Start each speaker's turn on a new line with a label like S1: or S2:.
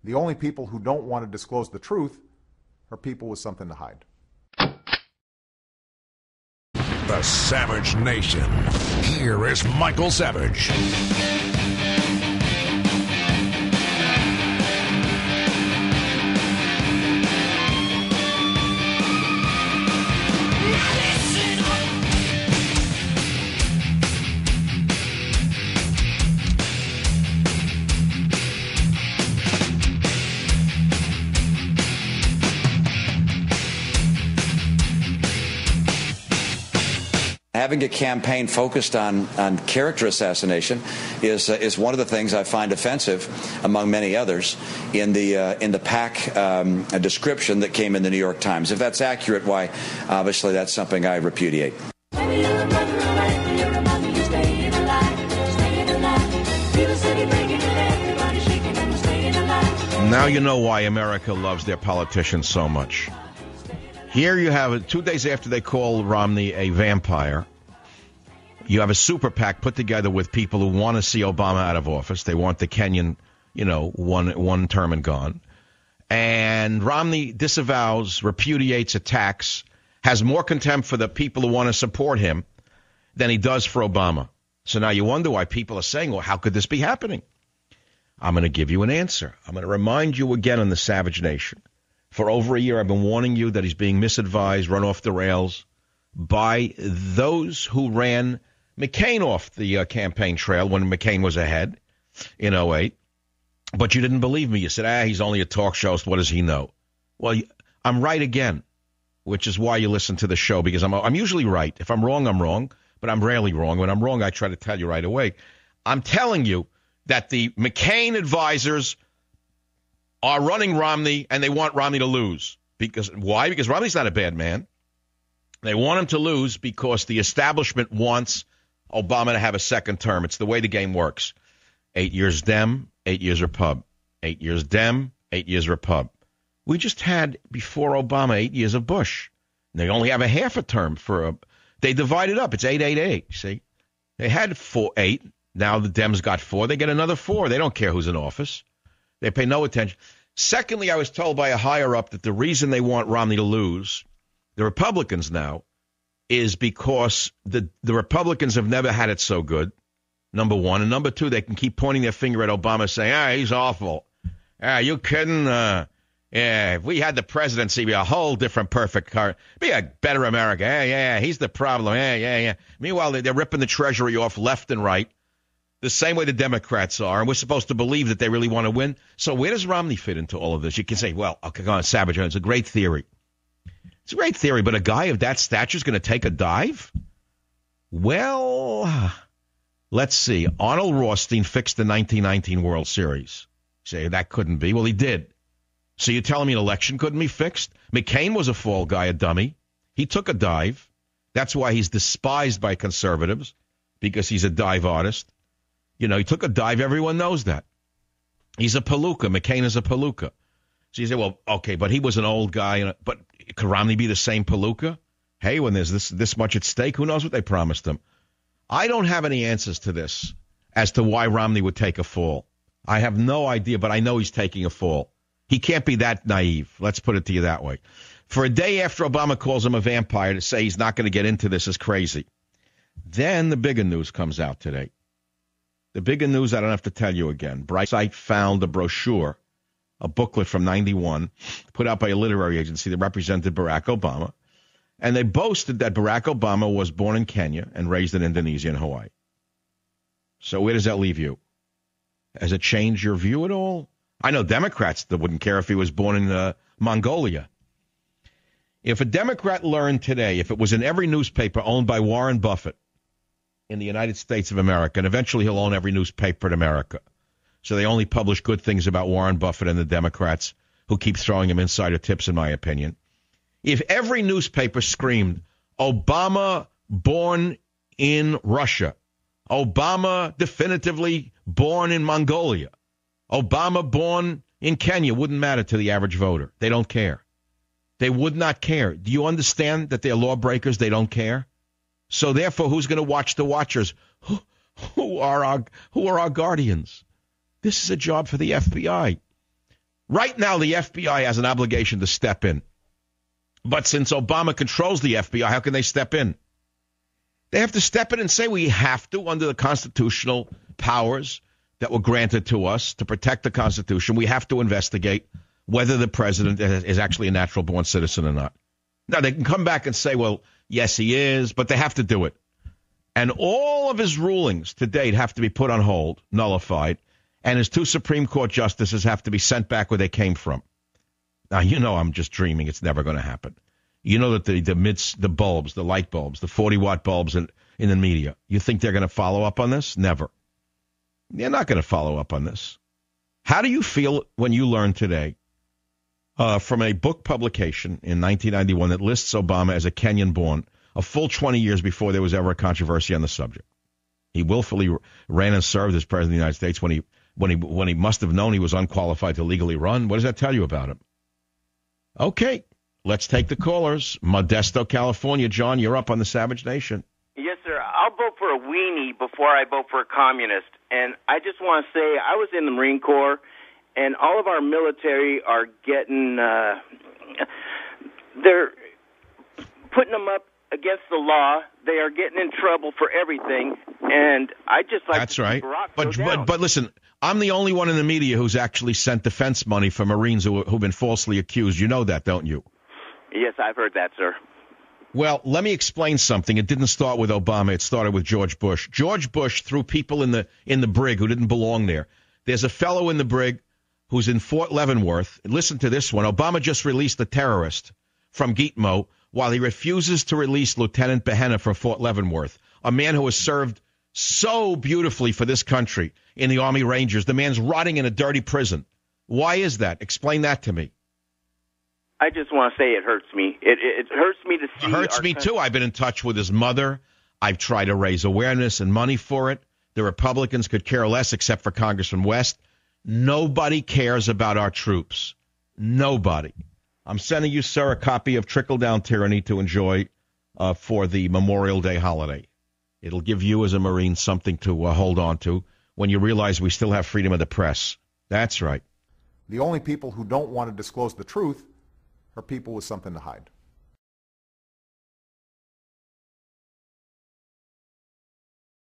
S1: The only people who don't want to disclose the truth are people with something to hide.
S2: The Savage Nation. Here is Michael Savage.
S3: Having a campaign focused on character assassination is one of the things I find offensive, among many others, in the PAC description that came in the New York Times. If that's accurate, why, obviously, that's something I repudiate.
S4: Now you know why America loves their politicians so much. Here you have it 2 days after they call Romney a vampire. You have a super PAC put together with people who want to see Obama out of office. They want the Kenyan, one term and gone. And Romney disavows, repudiates, attacks, has more contempt for the people who want to support him than he does for Obama. So now you wonder why people are saying, well, how could this be happening? I'm going to give you an answer. I'm going to remind you again on the Savage Nation. For over a year, I've been warning you that he's being misadvised, run off the rails by those who ran McCain off the campaign trail when McCain was ahead in 2008. But you didn't believe me. You said, he's only a talk show host. What does he know? Well, I'm right again, which is why you listen to the show, because I'm usually right. If I'm wrong, but I'm rarely wrong. When I'm wrong, I try to tell you right away. I'm telling you that the McCain advisors are running Romney, and they want Romney to lose. Why? Because Romney's not a bad man. They want him to lose because the establishment wants Obama to have a second term. It's the way the game works. 8 years Dem, 8 years Repub. 8 years Dem, 8 years Repub. We just had, before Obama, 8 years of Bush. They only have a half a term they divided up. It's 8-8-8, see? They had 8. Now the Dems got 4. They get another 4. They don't care who's in office. They pay no attention. Secondly, I was told by a higher-up that the reason they want Romney to lose, the Republicans now, is because the Republicans have never had it so good, number one. And number two, they can keep pointing their finger at Obama saying, he's awful. You kidding? If we had the presidency, it'd be a whole different perfect car. Be a better America. He's the problem. Meanwhile, they're ripping the Treasury off left and right, the same way the Democrats are, and we're supposed to believe that they really want to win. So where does Romney fit into all of this? You can say, well, okay, go on, Savage, it's a great theory. It's a great theory, but a guy of that stature is going to take a dive? Well, let's see. Arnold Rothstein fixed the 1919 World Series. You say, that couldn't be. Well, he did. So you're telling me an election couldn't be fixed? McCain was a fall guy, a dummy. He took a dive. That's why he's despised by conservatives, because he's a dive artist. He took a dive. Everyone knows that. He's a palooka. McCain is a palooka. So you say, well, okay, but he was an old guy. But could Romney be the same palooka? Hey, when there's this much at stake, who knows what they promised him? I don't have any answers to this as to why Romney would take a fall. I have no idea, but I know he's taking a fall. He can't be that naive. Let's put it to you that way. For a day after Obama calls him a vampire, to say he's not going to get into this is crazy. Then the bigger news comes out today. The bigger news, I don't have to tell you again. Bright found a brochure, a booklet from 91, put out by a literary agency that represented Barack Obama. And they boasted that Barack Obama was born in Kenya and raised in Indonesia and Hawaii. So where does that leave you? Has it changed your view at all? I know Democrats that wouldn't care if he was born in Mongolia. If a Democrat learned today, if it was in every newspaper owned by Warren Buffett in the United States of America, and eventually he'll own every newspaper in America, so they only publish good things about Warren Buffett and the Democrats who keep throwing him insider tips, in my opinion. If every newspaper screamed, Obama born in Russia, Obama definitively born in Mongolia, Obama born in Kenya, wouldn't matter to the average voter. They don't care. They would not care. Do you understand that they're lawbreakers? They don't care. So therefore, who's going to watch the watchers? Who are our guardians? This is a job for the FBI. Right now, the FBI has an obligation to step in. But since Obama controls the FBI, how can they step in? They have to step in and say we have to, under the constitutional powers that were granted to us to protect the Constitution, we have to investigate whether the president is actually a natural-born citizen or not. Now, they can come back and say, well, yes, he is, but they have to do it. And all of his rulings to date have to be put on hold, nullified, and his 2 Supreme Court justices have to be sent back where they came from. Now, you know I'm just dreaming. It's never going to happen. You know that the bulbs, the light bulbs, the 40-watt bulbs in the media, you think they're going to follow up on this? Never. They're not going to follow up on this. How do you feel when you learn today from a book publication in 1991 that lists Obama as a Kenyan-born, a full 20 years before there was ever a controversy on the subject? He willfully ran and served as president of the United States when he must have known he was unqualified to legally run. What does that tell you about him? Okay, let's take the callers. Modesto, California. John, you're up on the Savage Nation.
S5: Yes, sir. I'll vote for a weenie before I vote for a communist. And I just want to say I was in the Marine Corps, and all of our military are getting they're putting them up against the law. They are getting in trouble for everything, and I just like
S4: That's
S5: to
S4: right.
S5: see Barack
S4: But
S5: go down.
S4: but listen, I'm the only one in the media who's actually sent defense money for Marines who've been falsely accused. You know that, don't you?
S5: Yes, I've heard that, sir.
S4: Well, let me explain something. It didn't start with Obama. It started with George Bush. George Bush threw people in the brig who didn't belong there. There's a fellow in the brig who's in Fort Leavenworth. Listen to this one. Obama just released a terrorist from Gitmo while he refuses to release Lieutenant Behenna from Fort Leavenworth, a man who has served so beautifully for this country in the Army Rangers. The man's rotting in a dirty prison. Why is that? Explain that to me.
S5: I just want to say it hurts me. It hurts me to see.
S4: It hurts me, too. I've been in touch with his mother. I've tried to raise awareness and money for it. The Republicans could care less except for Congressman West. Nobody cares about our troops. Nobody. I'm sending you, sir, a copy of Trickle Down Tyranny to enjoy for the Memorial Day holiday. It'll give you as a Marine something to hold on to when you realize we still have freedom of the press. That's right.
S1: The only people who don't want to disclose the truth are people with something to hide.